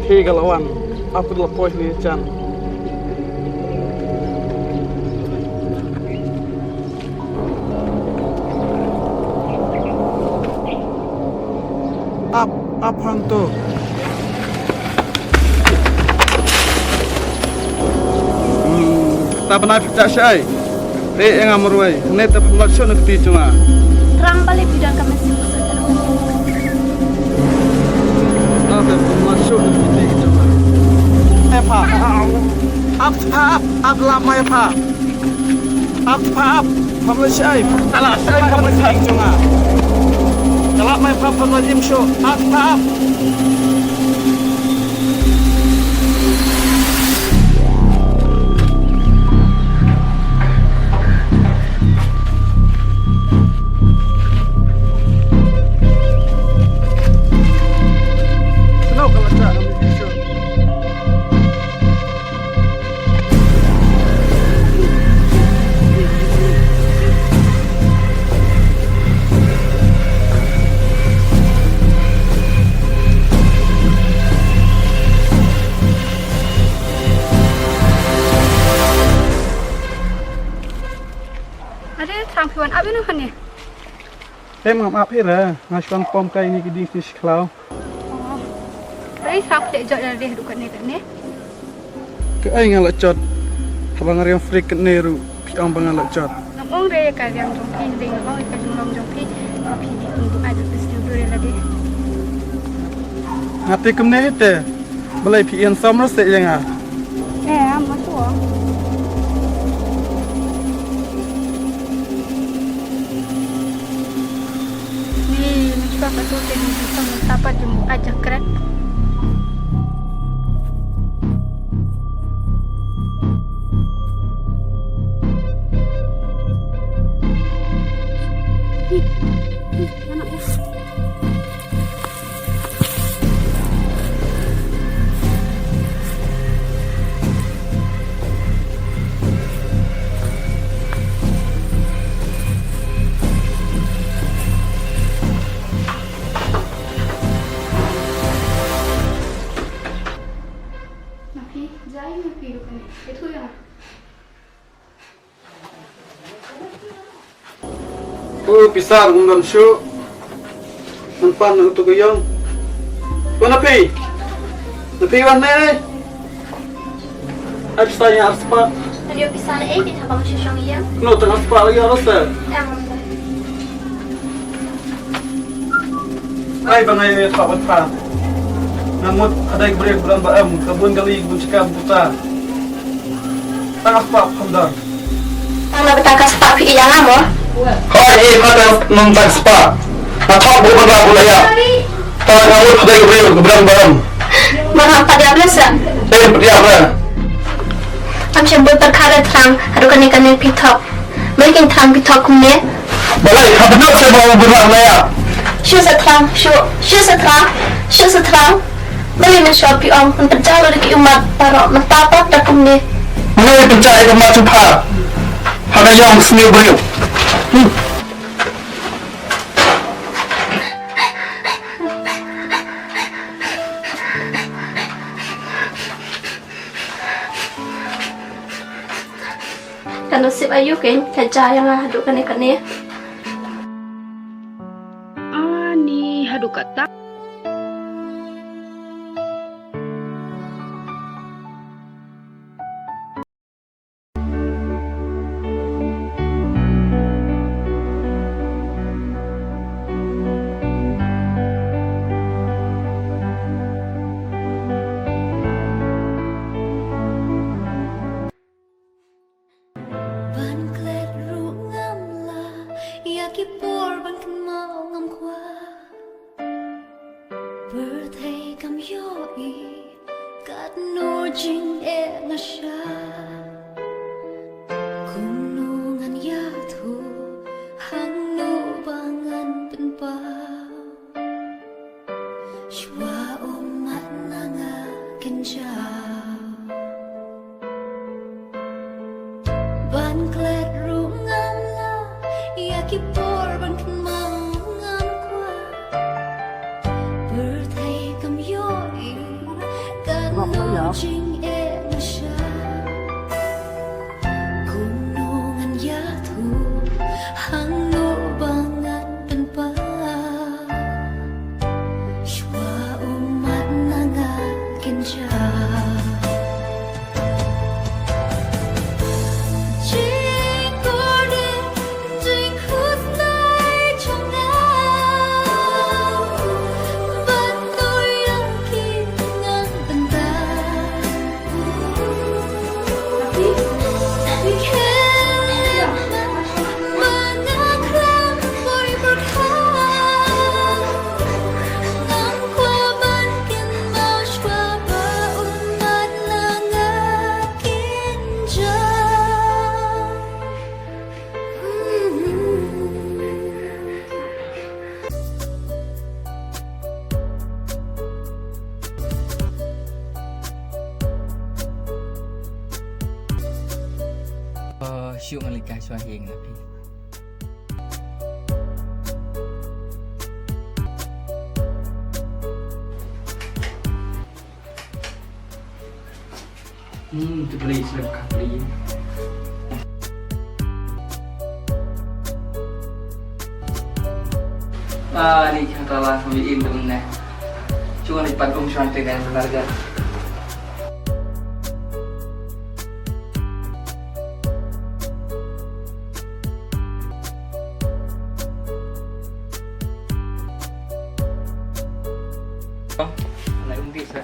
Hegalawan, apa lepoh ni Chan? Apa hantu? Tak pernah percaya saya. Yang amruai, ni tak pernah show nak pergi cuma. Terang balik bidang kami semua saudara. Tak pernah show nak pergi cuma. Apa? Apa lama apa? Apa? Pemula saya. Salah saya pemula saya cuma. Kalau mai pemula jim show. Apa? Terang piwan apa ni kan ni? Maaf lah, ngasih pom kai ni kedi fish cloud. Rai terang tak jauh dari dukan ni kan ni? Ke ai ngalak cot. Abang yang freak neru, piang bangal cot. Namong rai kan yang jompi ni namong ikan jompi, tapi untuk ada studio lagi. Hati kemne hete, balai pian samra se yang ah. Apa tu? Apa tu tadi kita dapat jumpa aja keren. Itu yang Pisar ngam show. Nampan untuk yang. Kau napi? Napi warna ni? Apa saya harus apa? Tadi pisar kita habang sisang iya. No, tengah apa lagi harus tak? Ay bangay tawat pa. Namut aday break bulan baam kabun gali kebun cekam buta. Tangah pa hamdan. Tang nabatakas pa pi iya ngamo. Hoy kata nontak spa. Nakap bukan ba bulaya. Tawat namut aday break bulan baam. Mga padiablasa. Padiabla. Am syambut perkara terang adukan ikan pitok. Mungkin terang pitok kumne. Balai kabut saya mau bulan laya. Syuk seterang. Beli mensuapi om untuk jalur di umat para mentapak dan kumne. Mulai pencari ke macam apa? Hanya yang seni beriu. Kan nasib ayu kan kerja yang adukan ikan ni. Ani hadu kata. Kipor ban kan mau ngam kwa birthday kam yo I kat no jing e na sha kunungan ya thu hang no bangan pen pa shwa o mat na nga ken ja ban klet ru ngam la ya kipor ban kan mau ngam kwa birthday kam yo I tao. Gunungan yatu hang lubangan dan pa Shwa umat nangakin siya Syuk ngalika suah hing na pi. Tu beli selip kapli. Ni kata lah kami in temen. Cuma lipat syante dan keluarga. Anak undi sa.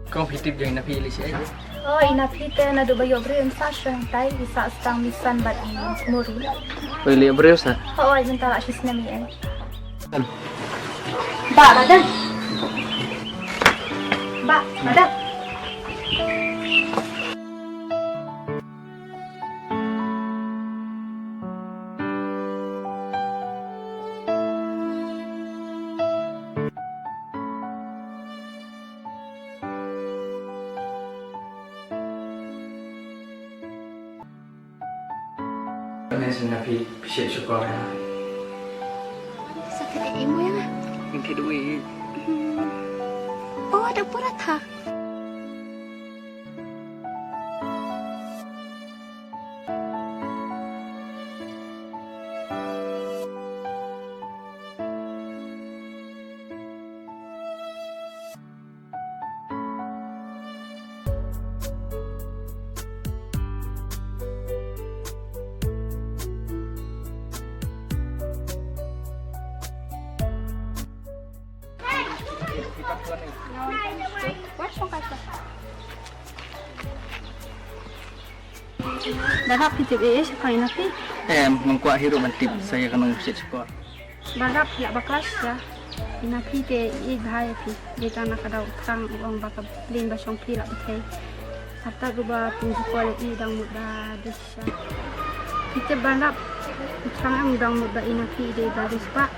Kau fitip jangan napi ilis aja. Oh, inapite na dubayo bre yung sasyon tay isa stang misan bat i muri. Boleh berius sa. Oo, ay bintara sis na miyan. Ba, badan. Ba, badan. Ini senapi pisik syukur ya. Sakit imu ya? Yang kedua. Oh, ada purat ha. Darap hitip siapa inapi? Mengkuat hidup mantip saya kena pisik syukur. Darap ya baklas ya. Inapi te bahaya pi. Di tanah kadau tang uang bakal lin basong pila betai. Hatta ruba punju kuala dang muda desa. Kita bandap tang dang muda inapi de baris pak.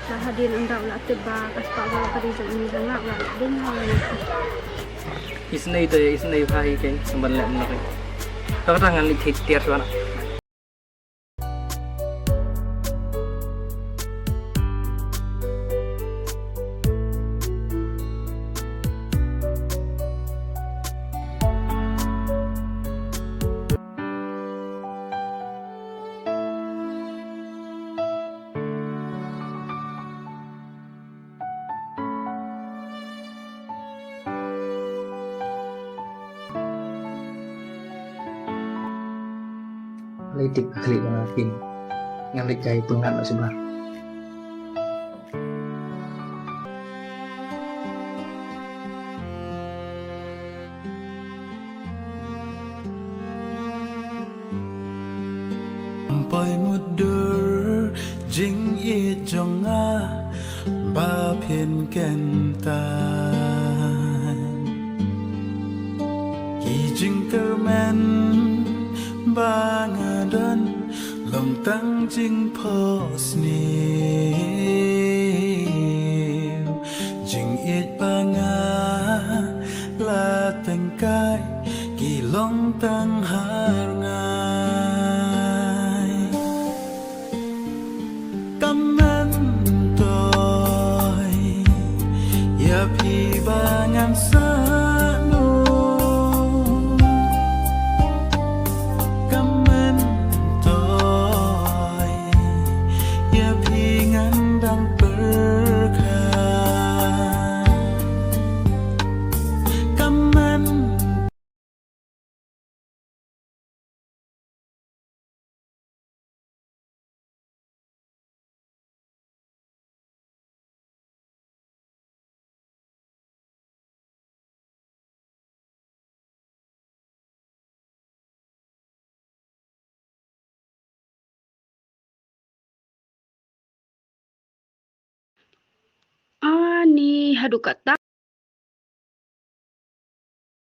Sa hadir undang la teba kas pak wala kadijak ini dangak la din hawa. Isnai tu isnai bahaya kan sembarang menarik. Kau tangan lihat tiar suara. Lidik kali ngapin ngalik kai pengan sebar. Sampai mudur jing ye jonga ba phen ken tan ki jing kermen bangadan lòng tăng jing pos ni jing ye ba tăng har ngai cảm ơn tôi ya phi ba ngàn sa nu cảm ơn tôi ya phi ngàn đang berkah cảm ơn Ni hadu kata